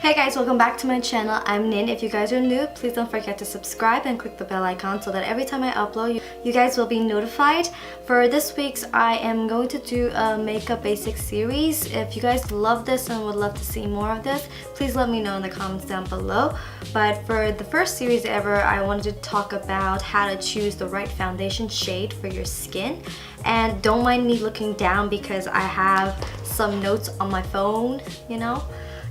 Hey guys, welcome back to my channel. I'm Hnin. If you guys are new, please don't forget to subscribe and click the bell icon so that every time I upload, you guys will be notified. For this week's, I am going to do a makeup basics series. If you guys love this and would love to see more of this, please let me know in the comments down below. But for the first series ever, I wanted to talk about how to choose the right foundation shade for your skin. And don't mind me looking down because I have some notes on my phone, you know,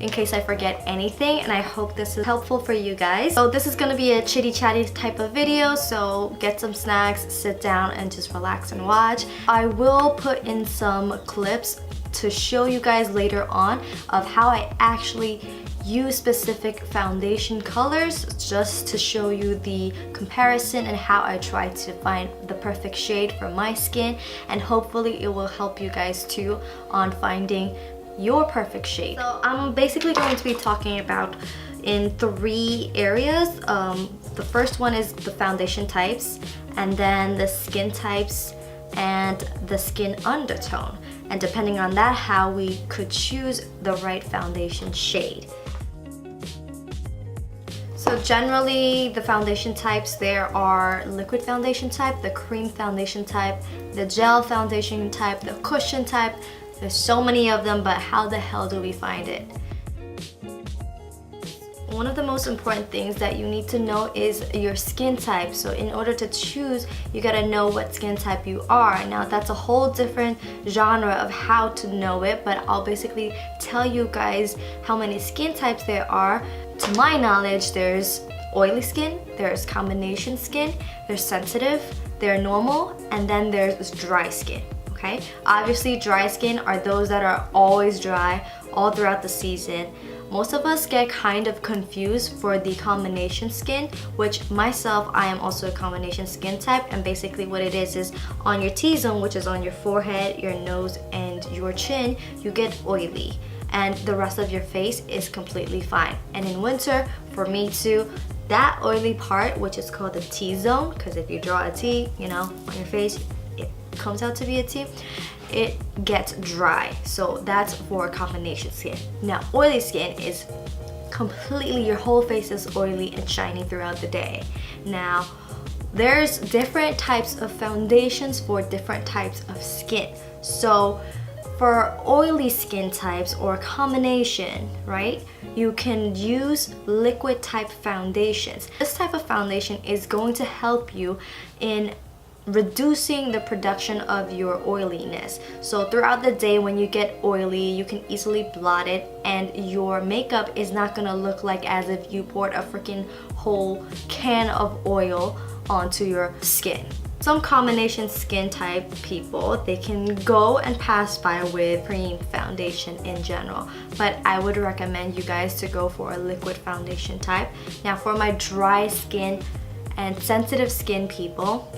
in case I forget anything, and I hope this is helpful for you guys. So this is gonna be a chitty chatty type of video, so get some snacks, sit down and just relax and watch. I will put in some clips to show you guys later on of how I actually use specific foundation colors, just to show you the comparison and how I try to find the perfect shade for my skin, and hopefully it will help you guys too on finding your perfect shade. So I'm basically going to be talking about in three areas. The first one is the foundation types, and then the skin types, and the skin undertone, and depending on that, how we could choose the right foundation shade. So generally, the foundation types, there are liquid foundation type, the cream foundation type, the gel foundation type, the cushion type. There's so many of them, but how the hell do we find it? One of the most important things that you need to know is your skin type. So in order to choose, you gotta know what skin type you are. Now that's a whole different genre of how to know it, but I'll basically tell you guys how many skin types there are. To my knowledge, there's oily skin, there's combination skin, there's sensitive, there's normal, and then there's dry skin. Okay? Obviously, dry skin are those that are always dry all throughout the season. Most of us get kind of confused for the combination skin, which myself, I am also a combination skin type, and basically what it is on your T-zone, which is on your forehead, your nose, and your chin, you get oily, and the rest of your face is completely fine. And in winter, for me too, that oily part, which is called the T-zone, because if you draw a T, you know, on your face, comes out to be a T, it gets dry. So that's for combination skin. Now oily skin is completely, your whole face is oily and shiny throughout the day. Now there's different types of foundations for different types of skin. So for oily skin types or combination, right, you can use liquid type foundations. This type of foundation is going to help you in reducing the production of your oiliness. So throughout the day when you get oily, you can easily blot it, and your makeup is not gonna look like as if you poured a freaking whole can of oil onto your skin. Some combination skin type people, they can go and pass by with cream foundation in general, but I would recommend you guys to go for a liquid foundation type. Now for my dry skin and sensitive skin people,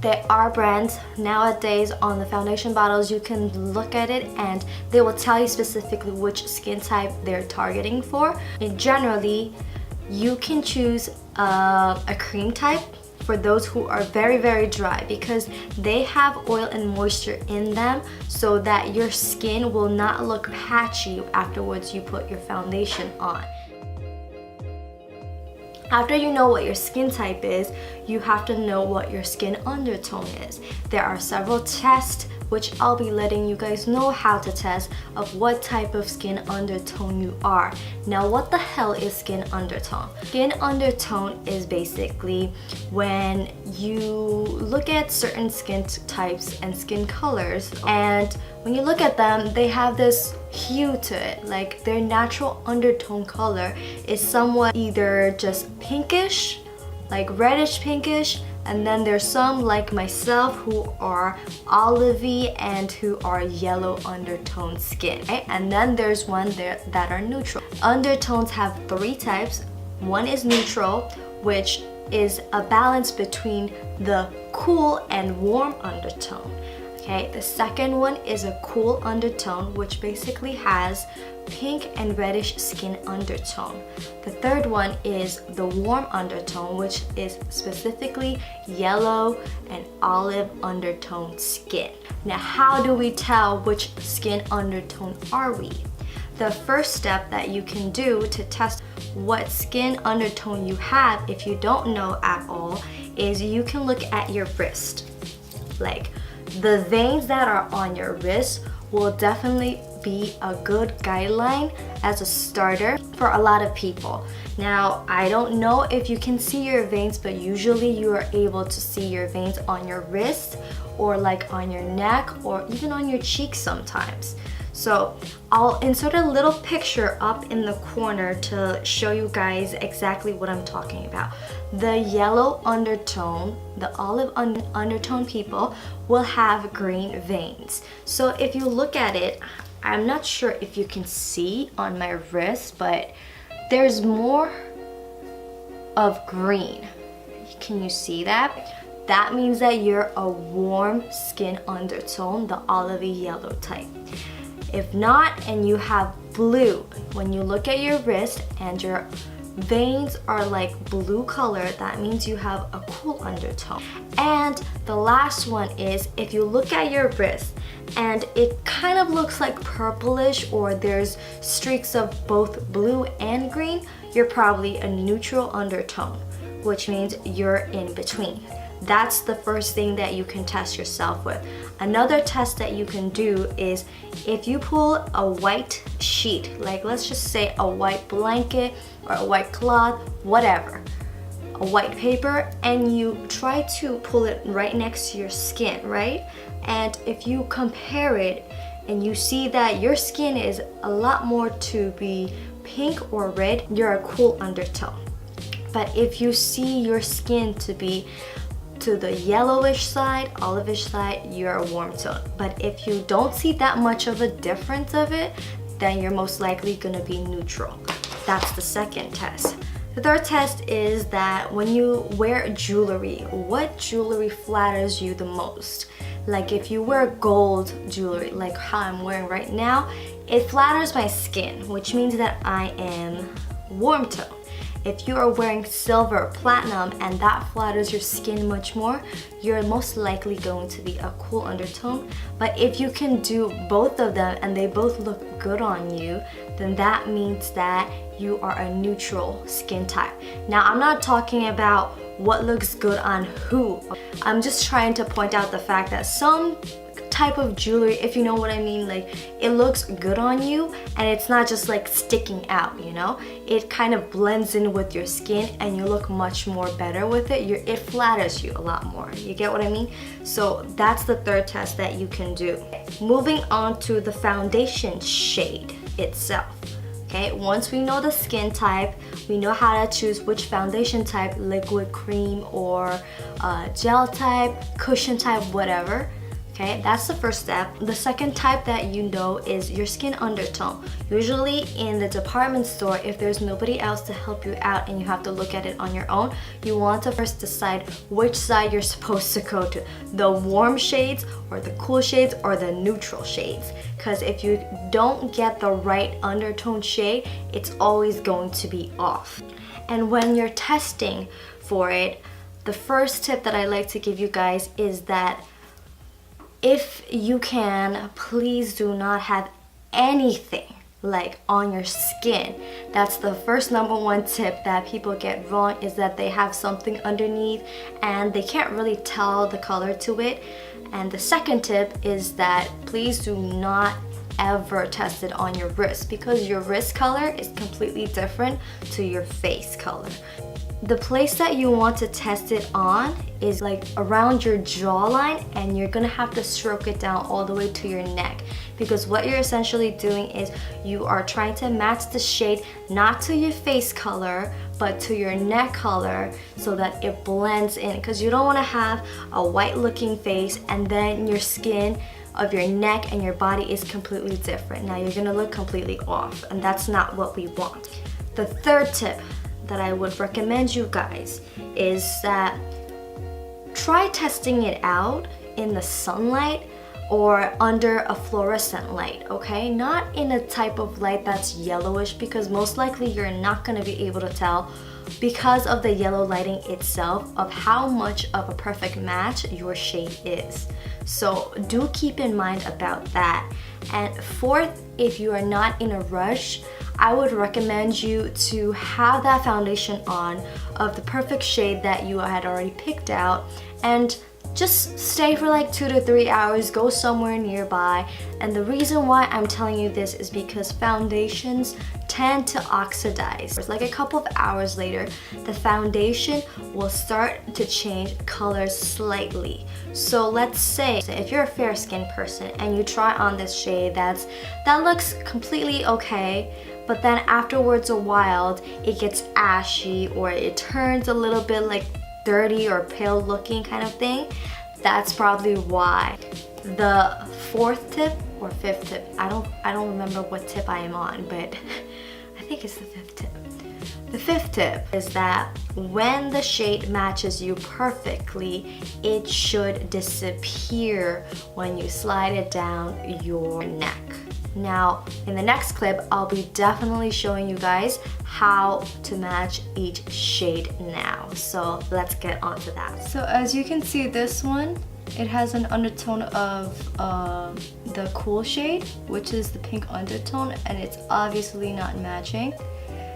there are brands nowadays on the foundation bottles. You can look at it and they will tell you specifically which skin type they're targeting for. And generally, you can choose a cream type for those who are very, very dry, because they have oil and moisture in them, so that your skin will not look patchy afterwards you put your foundation on. After you know what your skin type is, you have to know what your skin undertone is. There are several tests which I'll be letting you guys know how to test of what type of skin undertone you are. Now, what the hell is skin undertone? Skin undertone is basically when you look at certain skin types and skin colors, and when you look at them, they have this hue to it. Like their natural undertone color is somewhat either just pinkish, like reddish pinkish, and then there's some like myself who are olivey and who are yellow undertone skin, right? And then there's one there that are neutral. Undertones have three types. One is neutral, which is a balance between the cool and warm undertone. Okay, the second one is a cool undertone, which basically has pink and reddish skin undertone. The third one is the warm undertone, which is specifically yellow and olive undertone skin. Now, how do we tell which skin undertone are we? The first step that you can do to test what skin undertone you have, if you don't know at all, is you can look at your wrist. Like, the veins that are on your wrist will definitely be a good guideline as a starter for a lot of people. Now, I don't know if you can see your veins, but usually you are able to see your veins on your wrist or like on your neck or even on your cheeks sometimes. So I'll insert a little picture up in the corner to show you guys exactly what I'm talking about. The yellow undertone, the olive undertone people will have green veins. So if you look at it, I'm not sure if you can see on my wrist, but there's more of green. Can you see that? That means that you're a warm skin undertone, the olivey yellow type. If not, and you have blue, when you look at your wrist and your veins are like blue color, that means you have a cool undertone. And the last one is, if you look at your wrist and it kind of looks like purplish or there's streaks of both blue and green, you're probably a neutral undertone, which means you're in between. That's the first thing that you can test yourself with. Another test that you can do is if you pull a white sheet, like let's just say a white blanket or a white cloth, whatever, a white paper, and you try to pull it right next to your skin, right? And if you compare it and you see that your skin is a lot more to be pink or red, you're a cool undertone. But if you see your skin to be to the yellowish side, olivish side, you're a warm tone. But if you don't see that much of a difference of it, then you're most likely gonna be neutral. That's the second test. The third test is that when you wear jewelry, what jewelry flatters you the most? Like if you wear gold jewelry, like how I'm wearing right now, it flatters my skin, which means that I am warm tone. If you are wearing silver or platinum and that flatters your skin much more, you're most likely going to be a cool undertone. But if you can do both of them and they both look good on you, then that means that you are a neutral skin type. Now, I'm not talking about what looks good on who. I'm just trying to point out the fact that some type of jewelry, if you know what I mean, like it looks good on you and it's not just like sticking out, you know? It kind of blends in with your skin and you look much more better with it. It flatters you a lot more. You get what I mean? So that's the third test that you can do. Moving on to the foundation shade itself. Okay, once we know the skin type, we know how to choose which foundation type, liquid, cream, or gel type, cushion type, whatever. Okay, that's the first step. The second type that you know is your skin undertone. Usually in the department store, if there's nobody else to help you out and you have to look at it on your own, you want to first decide which side you're supposed to go to. The warm shades or the cool shades or the neutral shades. Because if you don't get the right undertone shade, it's always going to be off. And when you're testing for it, the first tip that I like to give you guys is that if you can, please do not have anything like on your skin. That's the first number one tip that people get wrong, is that they have something underneath and they can't really tell the color to it. And the second tip is that please do not ever test it on your wrist, because your wrist color is completely different to your face color. The place that you want to test it on is like around your jawline, and you're gonna have to stroke it down all the way to your neck, because what you're essentially doing is you are trying to match the shade not to your face color but to your neck color so that it blends in, because you don't want to have a white looking face and then your skin of your neck and your body is completely different. Now you're gonna look completely off, and that's not what we want. The third tip that I would recommend you guys is that try testing it out in the sunlight or under a fluorescent light, okay? Not in a type of light that's yellowish, because most likely you're not gonna be able to tell, because of the yellow lighting itself, of how much of a perfect match your shade is. So do keep in mind about that. And fourth, if you are not in a rush, I would recommend you to have that foundation on of the perfect shade that you had already picked out and just stay for like 2 to 3 hours, go somewhere nearby. And the reason why I'm telling you this is because foundations tend to oxidize. Like a couple of hours later, the foundation will start to change colors slightly. So let's say if you're a fair skinned person and you try on this shade that looks completely okay, but then afterwards a while it gets ashy or it turns a little bit like dirty or pale looking kind of thing, that's probably why. The fourth tip or fifth tip, I don't remember what tip I am on, but I think it's the fifth tip. The fifth tip is that when the shade matches you perfectly, it should disappear when you slide it down your neck. Now, in the next clip, I'll be definitely showing you guys how to match each shade now. So let's get on to that. So as you can see, this one, it has an undertone of the cool shade, which is the pink undertone, and it's obviously not matching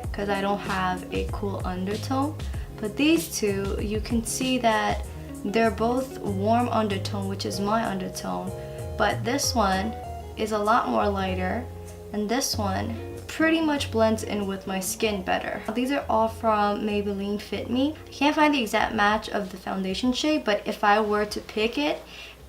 because I don't have a cool undertone. But these two, you can see that they're both warm undertone, which is my undertone, but this one is a lot more lighter, and this one pretty much blends in with my skin better. These are all from Maybelline Fit Me. I can't find the exact match of the foundation shade, but if I were to pick it,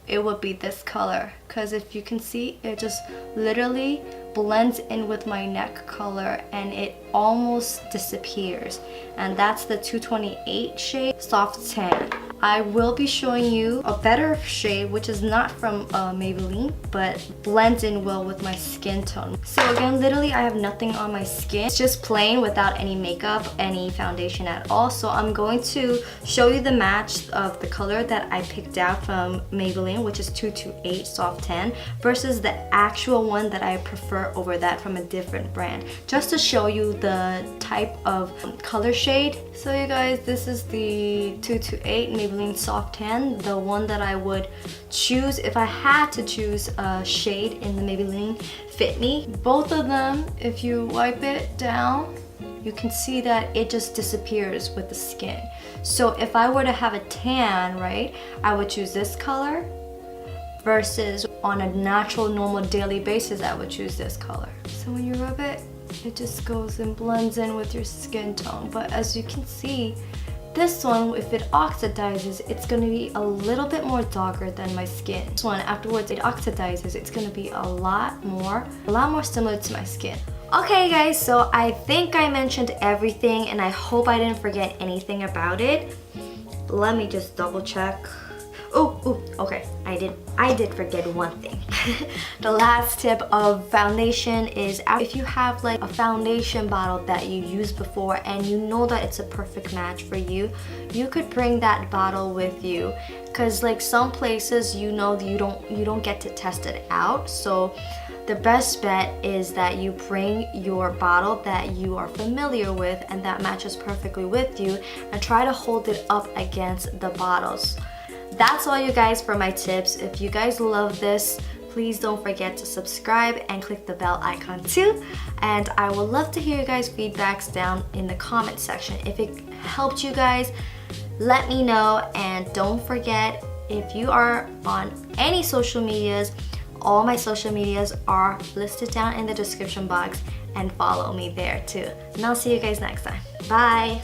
it would be this color, because if you can see, it just literally blends in with my neck color and it almost disappears. And that's the 228 shade Soft Tan. I will be showing you a better shade, which is not from Maybelline, but blends in well with my skin tone. So again, literally I have nothing on my skin. It's just plain without any makeup, any foundation at all. So I'm going to show you the match of the color that I picked out from Maybelline, which is 228 Soft Tan, versus the actual one that I prefer over that from a different brand, just to show you the type of color shade. So you guys, this is the 228 Maybelline Soft Tan, the one that I would choose if I had to choose a shade in the Maybelline Fit Me. Both of them, if you wipe it down, you can see that it just disappears with the skin. So if I were to have a tan, right, I would choose this color, versus on a natural, normal, daily basis, I would choose this color. So when you rub it, it just goes and blends in with your skin tone. But as you can see, this one, if it oxidizes, it's going to be a little bit more darker than my skin. This one, afterwards it oxidizes, it's going to be a lot more similar to my skin. Okay guys, so I think I mentioned everything and I hope I didn't forget anything about it. Let me just double check. Okay, I did forget one thing. The last tip of foundation is, if you have like a foundation bottle that you used before and you know that it's a perfect match for you, you could bring that bottle with you, because like some places, you know, you don't get to test it out. So the best bet is that you bring your bottle that you are familiar with and that matches perfectly with you, and try to hold it up against the bottles. That's all you guys for my tips. If you guys love this, please don't forget to subscribe and click the bell icon too. And I would love to hear you guys' feedbacks down in the comment section. If it helped you guys, let me know. And don't forget, if you are on any social medias, all my social medias are listed down in the description box, and follow me there too. And I'll see you guys next time. Bye!